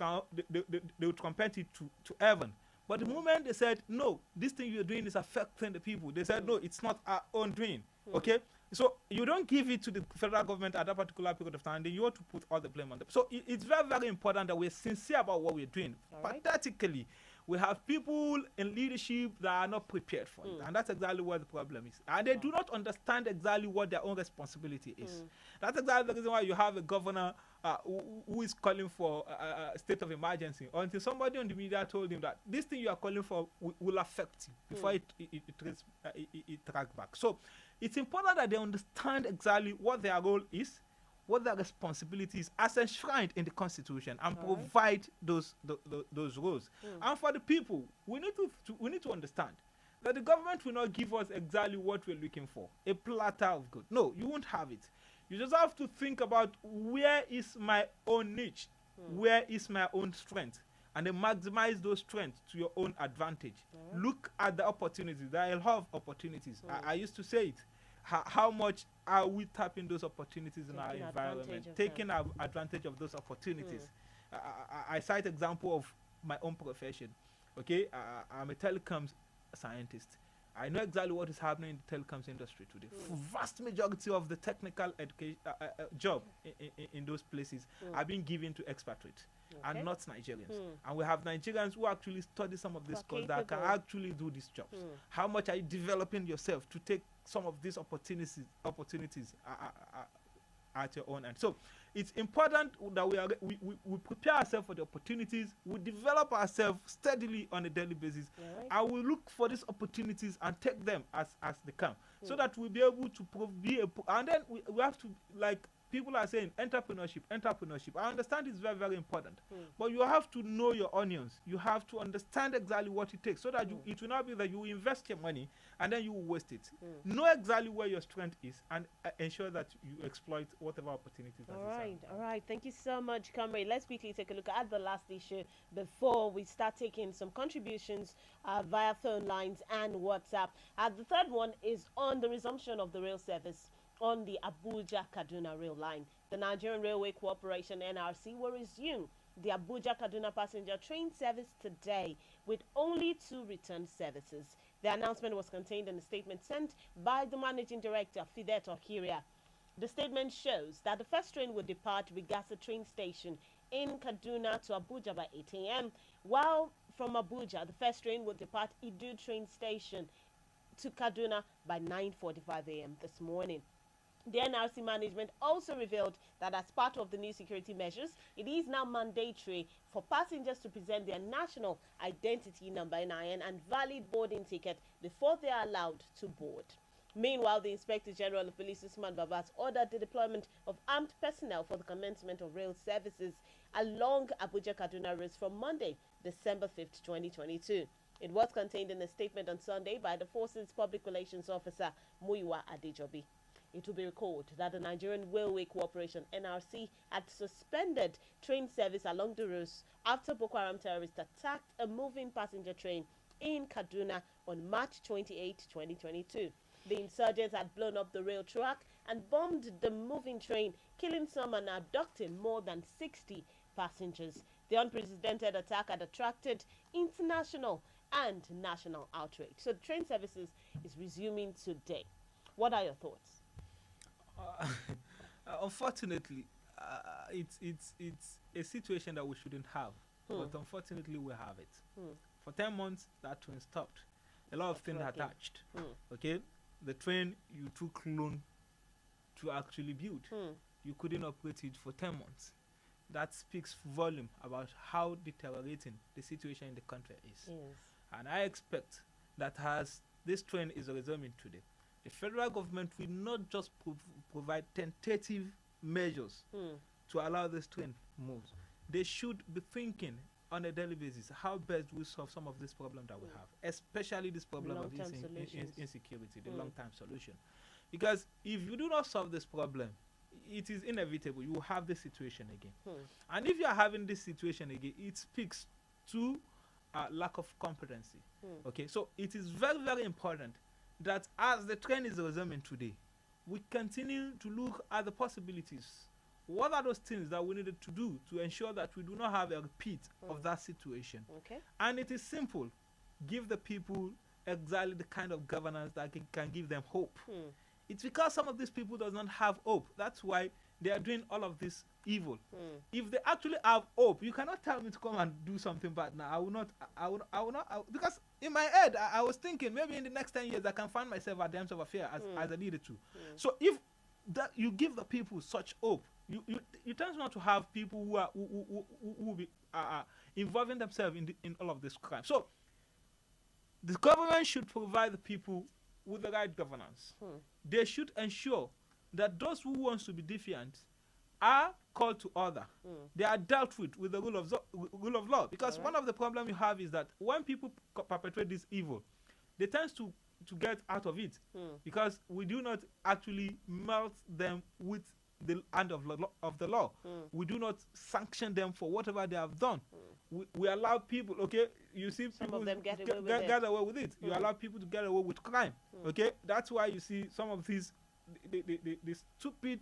compare it to heaven. But the moment they said, no, this thing you're doing is affecting the people, they said, no, it's not our own doing, okay? So you don't give it to the federal government at that particular period of time, then you want to put all the blame on them. So it's very, very important that we're sincere about what we're doing. Pathetically, we have people in leadership that are not prepared for it. And that's exactly what the problem is. And they do not understand exactly what their own responsibility is. That's exactly the reason why you have a governor who is calling for a state of emergency until somebody on the media told him that this thing you are calling for will affect you before it tracks back. So it's important that they understand exactly what their role is, what their responsibilities as enshrined in the Constitution, and provide those roles. And for the people, we need to understand that the government will not give us exactly what we're looking for, a platter of good. No, you won't have it. You just have to think about where is my own niche, where is my own strength, and then maximize those strengths to your own advantage. Look at the opportunities. There are a lot of opportunities. I used to say it. How much are we tapping those opportunities in our environment, taking advantage of those opportunities? I cite example of my own profession. Okay, I'm a telecoms scientist. I know exactly what is happening in the telecoms industry today. Vast majority of the technical education job in those places are being given to expatriates and not Nigerians. And we have Nigerians who actually study some of these courses that can actually do these jobs. How much are you developing yourself to take some of these opportunities at your own end? So it's important that we prepare ourselves for the opportunities, we develop ourselves steadily on a daily basis, and we look for these opportunities and take them as they come, so that we'll be able to and then we have to, like people are saying, entrepreneurship. I understand it's very, very important, but you have to know your onions. You have to understand exactly what it takes, so that it will not be that you invest your money and then you will waste it. Know exactly where your strength is and ensure that you exploit whatever opportunities. All right. Thank you so much, Kamri. Let's quickly take a look at the last issue before we start taking some contributions via phone lines and WhatsApp. The third one is on the resumption of the rail service on the Abuja-Kaduna rail line. The Nigerian Railway Corporation, NRC, will resume the Abuja-Kaduna passenger train service today with only 2 return services. The announcement was contained in a statement sent by the Managing Director, Fidet Okiria. The statement shows that the first train will depart Rigasa train station in Kaduna to Abuja by 8 a.m., while from Abuja, the first train will depart Idu train station to Kaduna by 9:45 a.m. this morning. The NRC management also revealed that as part of the new security measures, it is now mandatory for passengers to present their national identity number NIN and valid boarding ticket before they are allowed to board. Meanwhile, the Inspector General of Police, Suleiman, has ordered the deployment of armed personnel for the commencement of rail services along Abuja-Kaduna routes from Monday, December 5th, 2022. It was contained in a statement on Sunday by the Force's Public Relations Officer, Muyiwa Adejobi. It will be recalled that the Nigerian Railway Corporation, NRC, had suspended train service along the routes after Boko Haram terrorists attacked a moving passenger train in Kaduna on March 28, 2022. The insurgents had blown up the rail track and bombed the moving train, killing some and abducting more than 60 passengers. The unprecedented attack had attracted international and national outrage. So the train services is resuming today. What are your thoughts? Unfortunately, it's a situation that we shouldn't have, but unfortunately we have it. For 10 months, that train stopped. A lot of things attached. Okay, the train you took loan to actually build, you couldn't operate it for 10 months. That speaks volume about how deteriorating the situation in the country is. And I expect that as this train is resuming today, the federal government will not just provide tentative measures to allow this train moves. They should be thinking on a daily basis how best we solve some of this problem that we have, especially this problem of insecurity, the long-term solution. Because if you do not solve this problem, it is inevitable you will have this situation again. And if you are having this situation again, it speaks to lack of competency. Okay, so it is very, very important that as the trend is resuming today, we continue to look at the possibilities. What are those things that we needed to do to ensure that we do not have a repeat of that situation? And it is simple. Give the people exactly the kind of governance that can give them hope. It's because some of these people does not have hope. That's why they are doing all of this evil. If they actually have hope, you cannot tell me to come and do something bad now. I will not, because in my head, I was thinking maybe in the next 10 years I can find myself at the end of affair as I needed to. So if that you give the people such hope, you tend not to have people who will be involving themselves in all of this crime. So the government should provide the people with the right governance. They should ensure that those who want to be defiant are called to order. They are dealt with the rule of law. Because one of the problems you have is that when people perpetrate this evil, they tend to get out of it because we do not actually melt them with the hand of the law. We do not sanction them for whatever they have done. We allow people, okay, you see some people of them get away with it. You allow people to get away with crime. Okay, that's why you see some of these the stupid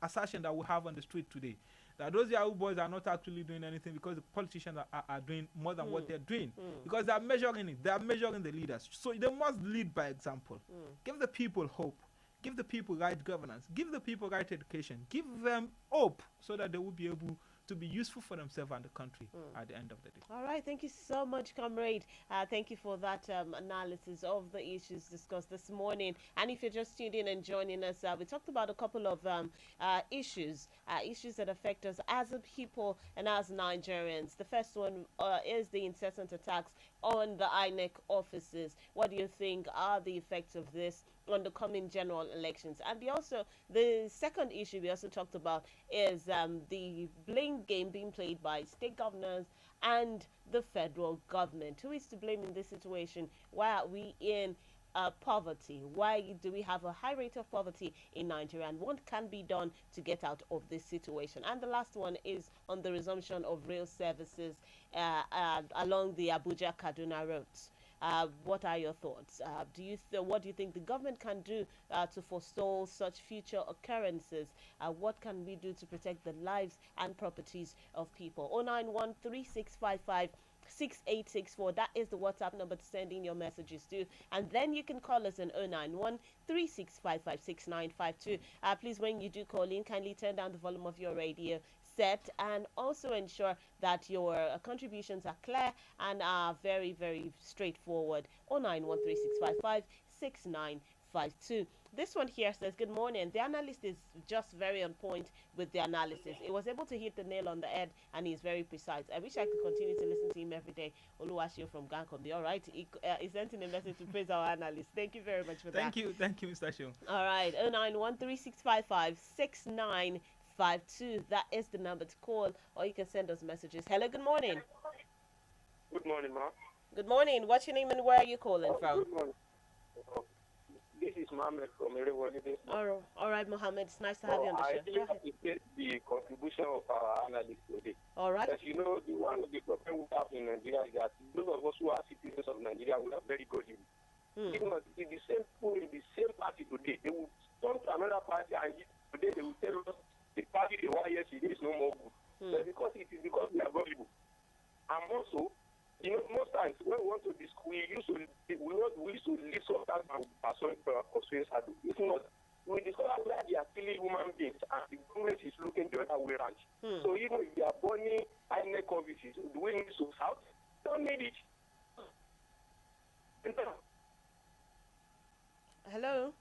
assertion that we have on the street today, that those Yahoo boys are not actually doing anything because the politicians are doing more than what they're doing. Because they are measuring it. They are measuring the leaders. So they must lead by example. Give the people hope. Give the people right governance. Give the people right education. Give them hope so that they will be able to be useful for themselves and the country at the end of the day. All right, thank you so much, comrade. Thank you for that analysis of the issues discussed this morning. And if you're just tuned in and joining us, we talked about a couple of issues that affect us as a people and as Nigerians. The first one is the incessant attacks on the INEC offices. What do you think are the effects of this on the coming general elections? And the second issue we also talked about is the blame game being played by state governors and the federal government. Who is to blame in this situation? Why are we in poverty? Why do we have a high rate of poverty in Nigeria, and what can be done to get out of this situation? And the last one is on the resumption of rail services along the Abuja-Kaduna roads. What are your thoughts? What do you think the government can do to forestall such future occurrences? What can we do to protect the lives and properties of people? 09136556864. That is the WhatsApp number to send in your messages to. And then you can call us on 09136556952. Please, when you do call in, kindly turn down the volume of your radio set, and also ensure that your contributions are clear and are very, very straightforward. 09136556952. This one here says, good morning. The analyst is just very on point with the analysis. He was able to hit the nail on the head, and he's very precise. I wish I could continue to listen to him every day. Oluwashio from Gankombi. All right. He sent in a message to praise our analyst. Thank you very much for that. Thank you, Mr. Shio. All right. 09136556952. That is the number to call, or you can send us messages. Hello, good morning. Good morning, ma. Good morning. What's your name and where are you calling from? Good morning. This is Mohammed from Erewole. All right, Mohammed. It's nice to have you on the show. I really appreciate the contribution of our analysts today. All right. As you know, one of the problems we have in Nigeria is that those of us who are citizens of Nigeria, we are very gullible. Because in the same pool, in the same party today, they will turn to another party, and today they will tell us the party they want yesterday is no more good. But because it is because we are gullible. And also, you know, most times when we want to discuss, we used to leave sometimes and persuade. If not, we discover that they are killing human beings and the government is looking the other way around. So even if they are burning INEC offices, do we need to shout? Don't need it. Hello?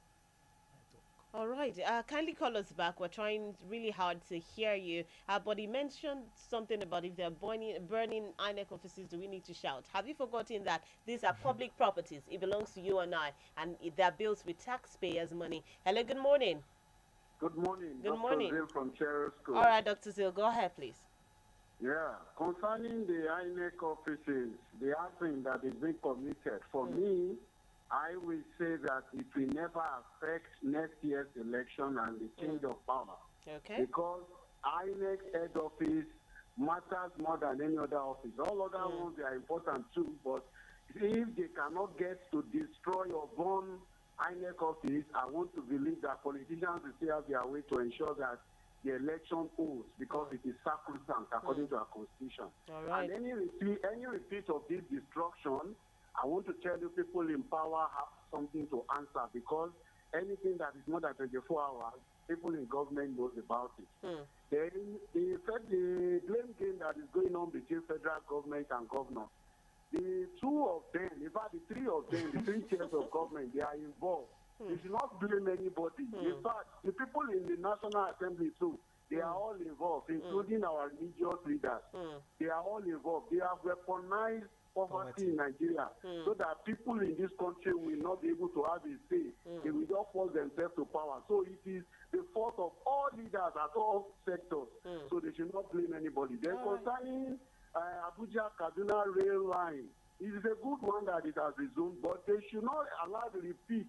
All right. Kindly call us back. We're trying really hard to hear you. But he mentioned something about if they're burning INEC offices, do we need to shout? Have you forgotten that these are public properties? It belongs to you and I, and they're built with taxpayers' money. Hello, good morning. Good morning. Good morning. Dr. Zil from Cherry School. All right, Dr. Zil, go ahead, please. Yeah, concerning the INEC offices, the action that is being committed, for me, I will say that it will never affect next year's election and the change of power. Okay. Because INEC head office matters more than any other office. All other ones, they are important too, but if they cannot get to destroy or burn INEC office, I want to believe that politicians will still have their way to ensure that the election holds, because it is sacrosanct according to our constitution. All right. And any repeat of this destruction, I want to tell you, people in power have something to answer, because anything that is more than 24 hours, people in government knows about it. Then the blame game that is going on between federal government and governor, the two of them, in fact the three of them, the three chairs of government, they are involved. You should not blame anybody. In fact, the people in the National Assembly too, they are all involved, including our religious leaders. They are all involved. They have weaponized poverty in Nigeria, so that people in this country will not be able to have a say. They will just force themselves to power. So it is the fault of all leaders at all sectors. So they should not blame anybody. Then concerning Abuja-Kaduna rail line, it is a good one that it has resumed, but they should not allow the repeat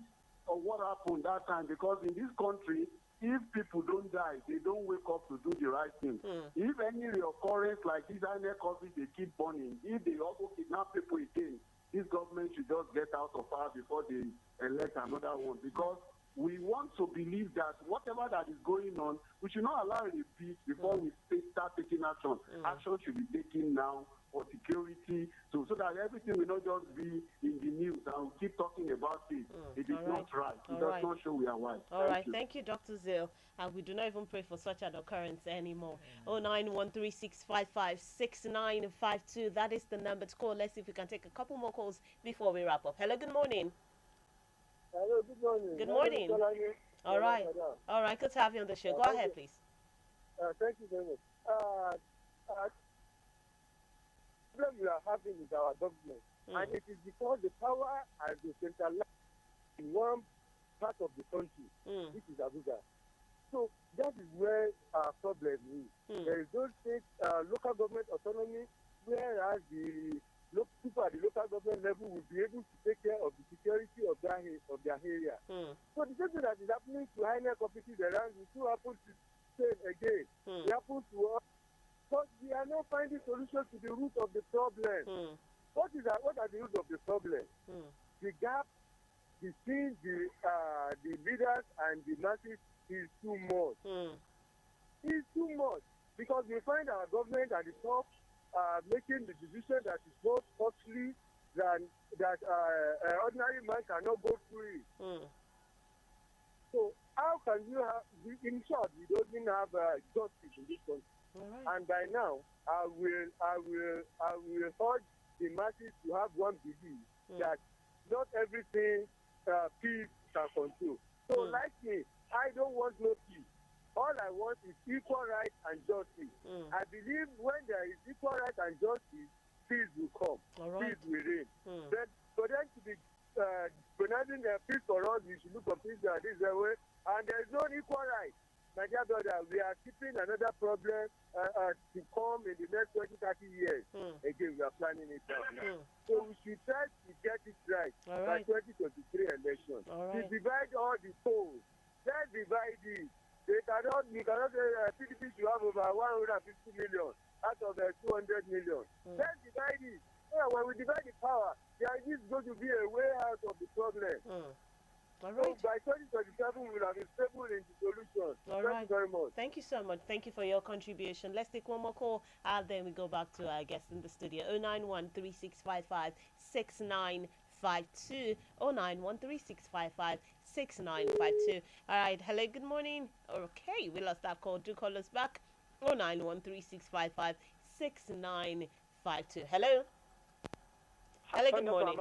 of what happened that time, because in this country, if people don't die, they don't wake up to do the right thing. If any reoccurrence like this INEC office, they keep burning. If they also kidnap people again, this government should just get out of power before they elect another one. Because we want to believe that whatever that is going on, we should not allow it to repeat before we start taking action. Action should be taken now for security, so that everything will not just be in the news and we keep talking about it. It is not right. It does not show we are right. All right. Thank you, Dr. Zil. And we do not even pray for such an occurrence anymore. 09136556952. That is the number to call. Let's see if we can take a couple more calls before we wrap up. Hello, good morning. Hello, good morning. Good morning. All right. All right. Good to have you on the show. Go ahead, please. Thank you very much. The problem we are having with our government, and it is because the power has been centralized in one part of the country, which is Abuja. So that is where our problem is. There is no state, local government autonomy, whereas the people at the local government level will be able to take care of the security of their area. So the same thing that is happening to high-net offices around will still happen to same again. It happens to us. But we are not finding solutions to the root of the problem. What are the roots of the problem? The gap between the leaders and the masses is too much. It's too much because we find our government at the top making the decision that is more costly than that ordinary man cannot go through it. So how can you have, in short, we don't even have justice in this country. And by now, I will urge the masses to have one belief that not everything peace can control. So like me, I don't want no peace. All I want is equal rights and justice. I believe when there is equal rights and justice, peace will come. Peace will reign. But for them to be pronouncing peace for us, we should look for peace this way. And there is no equal right. My dear brother, we are keeping another problem to come in the next 20, 30 years. Again, we are planning it out now. So we should try to get it right by 2023 election. To divide all the polls. Let's divide it. You cannot say PDP should have over 150 million out of 200 million. Let's divide it. Yeah, when we divide the power, there is going to be a way out of the problem. All right. So by 2027, we will have a stable in the solution. Thank you very much. Thank you so much. Thank you for your contribution. Let's take one more call, and then we go back to our guest in the studio. 09136556952. 09136556952. All right. Hello. Good morning. Okay, we lost that call. Do call us back. 09136556952. Hello. Hello. Good morning.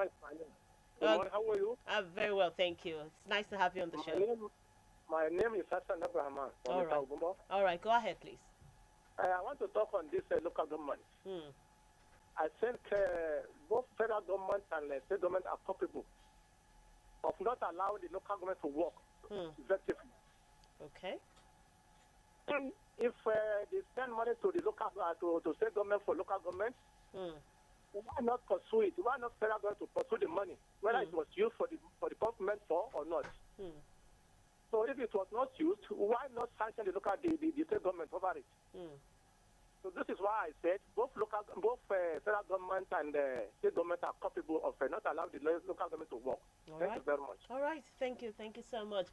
Good morning. How are you? I'm very well, thank you. It's nice to have you on the show. My name is Hassan Abraham. All right. All right, go ahead, please. I want to talk on this local government. I think both federal government and state government are culpable of not allowing the local government to work effectively. Okay. And if they spend money to the local to state government for local government, why not pursue it? Why not federal government to pursue the money, whether it was used for the government for or not? So if it was not used, why not sanction the state government over it? So this is why I said both federal government and state government are culpable of not allowing the local government to work. Thank you very much. All right, thank you so much.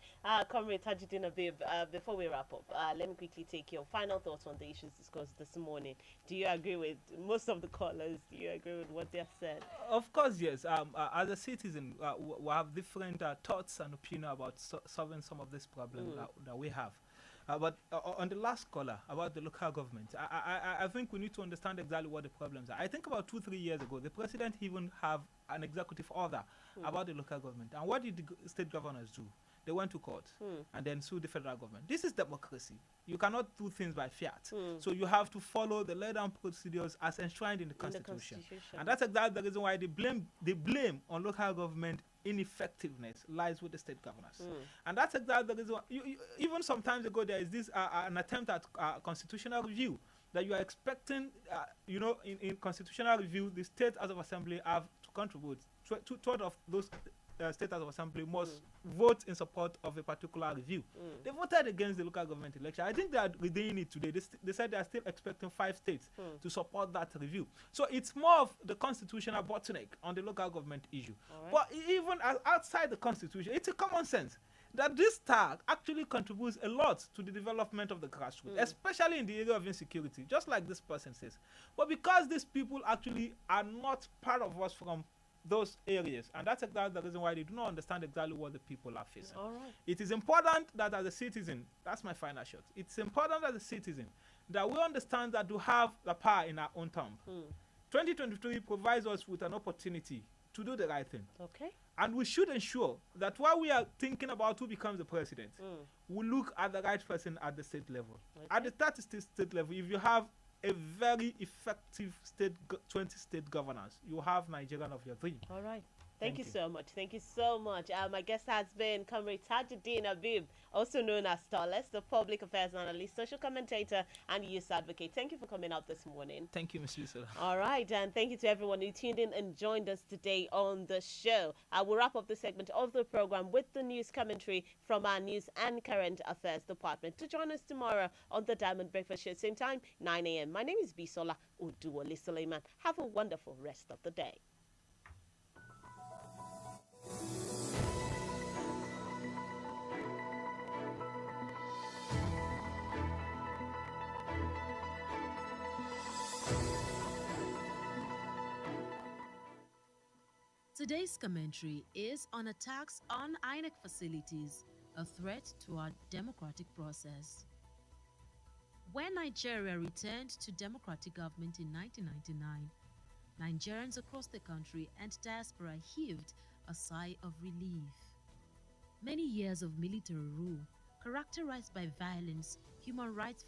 Comrade Tajuddin Abib, before we wrap up, let me quickly take your final thoughts on the issues discussed this morning. Do you agree with most of the callers? Do you agree with what they have said? Of course, yes. As a citizen, we have different thoughts and opinions about solving some of these problems that we have. But on the last caller about the local government, I think we need to understand exactly what the problems are. I think about 2-3 years ago, the president even have an executive order about the local government. And what did the state governors do? They went to court and then sued the federal government. This is democracy. You cannot do things by fiat. So you have to follow the laid-down procedures as enshrined in the Constitution. And that's exactly the reason why the blame on local government ineffectiveness lies with the state governors. And that's exactly the reason why, even some time ago, there is this an attempt at constitutional review that you are expecting, in constitutional review, the state House of Assembly have to contribute. Two of those state House of Assembly must vote in support of a particular review. They voted against the local government election. I think they are redoing it today. They said they are still expecting 5 states to support that review. So it's more of the constitutional bottleneck on the local government issue. But even outside the Constitution, it's a common sense. that this tag actually contributes a lot to the development of the grassroots, especially in the area of insecurity, just like this person says. But because these people actually are not part of us from those areas, and that's exactly the reason why they do not understand exactly what the people are facing. All right. It is important that as a citizen, that's my final shot, it's important as a citizen that we understand that to have the power in our own thumb. 2023 provides us with an opportunity to do the right thing. Okay. And we should ensure that while we are thinking about who becomes the president, we look at the right person at the state level. Okay. At the 30 state level, if you have a very effective 20 state governance, you have Nigerian of your dream. All right. Thank you so much. Thank you so much. My guest has been Comrade Tajuddin Abib, also known as Starless, the public affairs analyst, social commentator, and youth advocate. Thank you for coming out this morning. Thank you, Ms. Bisola. All right, and thank you to everyone who tuned in and joined us today on the show. I will wrap up the segment of the program with the news commentary from our news and current affairs department. To join us tomorrow on the Diamond Breakfast Show, same time, 9 a.m. My name is Bisola Oduwole Suleiman. Have a wonderful rest of the day. Today's commentary is on attacks on INEC facilities, a threat to our democratic process. When Nigeria returned to democratic government in 1999, Nigerians across the country and diaspora heaved a sigh of relief. Many years of military rule, characterized by violence, human rights